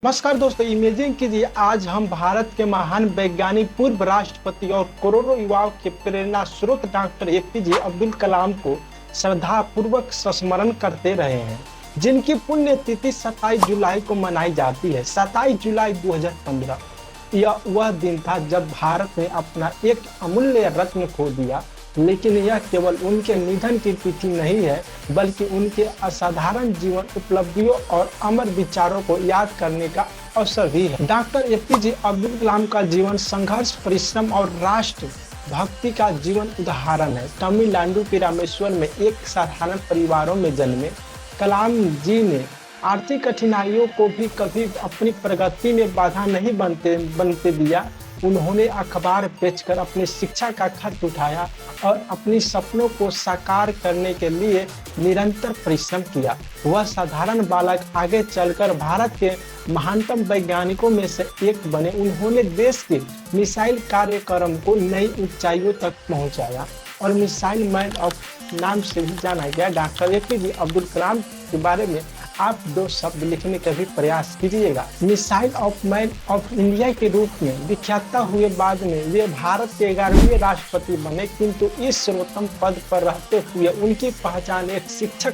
नमस्कार दोस्तों, इमेजिन कीजिए आज हम भारत के महान वैज्ञानिक, पूर्व राष्ट्रपति और करोड़ों युवाओं के प्रेरणा स्रोत डॉक्टर एपीजे अब्दुल कलाम को श्रद्धा पूर्वक स्मरण करते रहे हैं, जिनकी पुण्यतिथि 27 जुलाई को मनाई जाती है। 27 जुलाई 2015 यह वह दिन था जब भारत ने अपना एक अमूल्य रत्न खो दिया। लेकिन यह केवल उनके निधन की तिथि नहीं है, बल्कि उनके असाधारण जीवन उपलब्धियों और अमर विचारों को याद करने का अवसर भी है। डॉक्टर एपीजे अब्दुल कलाम का जीवन संघर्ष, परिश्रम और राष्ट्र भक्ति का जीवन उदाहरण है। तमिलनाडु के रामेश्वर में एक साधारण परिवारों में जन्मे कलाम जी ने आर्थिक कठिनाइयों को भी कभी अपनी प्रगति में बाधा नहीं बनते दिया। उन्होंने अखबार बेचकर अपनी शिक्षा का खर्च उठाया और अपनी सपनों को साकार करने के लिए निरंतर परिश्रम किया। वह साधारण बालक आगे चलकर भारत के महानतम वैज्ञानिकों में से एक बने। उन्होंने देश के मिसाइल कार्यक्रम को नई ऊंचाइयों तक पहुंचाया और मिसाइल मैन ऑफ नाम से भी जाना गया। डॉक्टर एपीजे अब्दुल कलाम के बारे में आप दो शब्द लिखने का भी प्रयास कीजिएगा। Missile of man of India के रूप में विख्यात हुए बाद में वे भारत के 11वें राष्ट्रपति बने, किंतु इस सर्वोत्तम पद पर रहते हुए उनकी पहचान एक शिक्षक,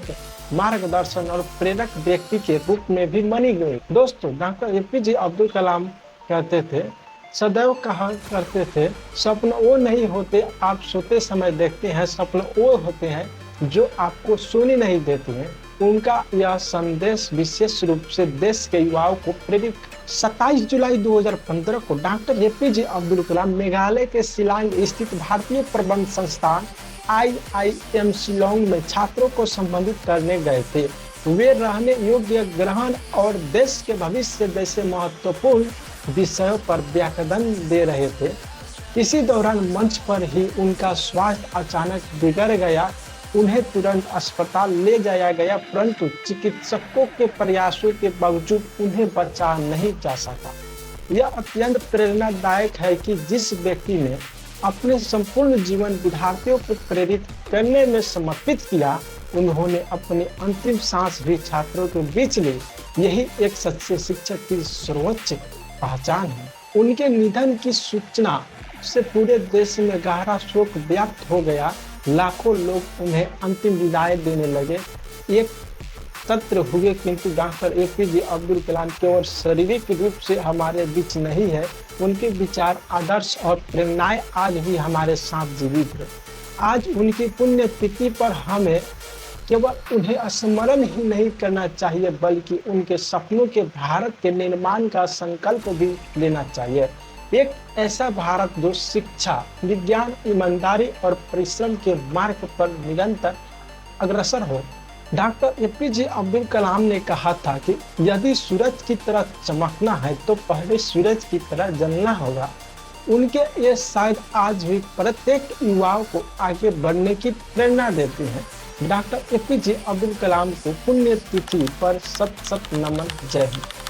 मार्गदर्शन और प्रेरक व्यक्ति के रूप में भी मानी गई। दोस्तों, डॉक्टर एपीजे अब्दुल कलाम कहते थे, सदैव कहा करते थे, सपन वो नहीं होते आप सोते समय देखते हैं, सपन वो होते हैं जो आपको सोने नहीं देते हैं। उनका यह संदेश विशेष रूप से देश के युवाओं को प्रेरित। 27 जुलाई 2015 को डॉक्टर एपीजे अब्दुल कलाम मेघालय के शिलांग स्थित भारतीय प्रबंध संस्थान IIM शिलोंग में छात्रों को संबोधित करने गए थे। वे रहने योग्य ग्रहण और देश के भविष्य जैसे महत्वपूर्ण विषयों पर व्याख्यान दे रहे थे। इसी दौरान मंच पर ही उनका स्वास्थ्य अचानक बिगड़ गया। उन्हें तुरंत अस्पताल ले जाया गया, परंतु चिकित्सकों के प्रयासों के बावजूद उन्हें बचा नहीं जा सका। यह अत्यंत प्रेरणादायक है कि जिस व्यक्ति ने अपने संपूर्ण जीवन विद्यार्थियों को प्रेरित करने में समर्पित किया, उन्होंने अपनी अंतिम सांस भी छात्रों के बीच ली। यही एक सच्चे शिक्षक की सर्वोच्च पहचान है। उनके निधन की सूचना से पूरे देश में गहरा शोक व्याप्त हो गया। लाखों लोग उन्हें अंतिम विदाई देने लगे, एक सत्र हुए, किंतु डॉक्टर एपीजे अब्दुल कलाम केवल शारीरिक रूप से हमारे बीच नहीं है, उनके विचार, आदर्श और प्रेरणाएं आज भी हमारे साथ जीवित है। आज उनकी पुण्यतिथि पर हमें केवल उन्हें स्मरण ही नहीं करना चाहिए, बल्कि उनके सपनों के भारत के निर्माण का संकल्प भी लेना चाहिए। एक ऐसा भारत जो शिक्षा, विज्ञान, ईमानदारी और परिश्रम के मार्ग पर निरंतर अग्रसर हो। डॉक्टर एपीजे अब्दुल कलाम ने कहा था कि यदि सूरज की तरह चमकना है तो पहले सूरज की तरह जलना होगा। उनके ये शायद आज भी प्रत्येक युवाओं को आगे बढ़ने की प्रेरणा देते हैं। डॉक्टर एपीजे अब्दुल कलाम को पुण्यतिथि पर शत शत नमन। जय हिंद।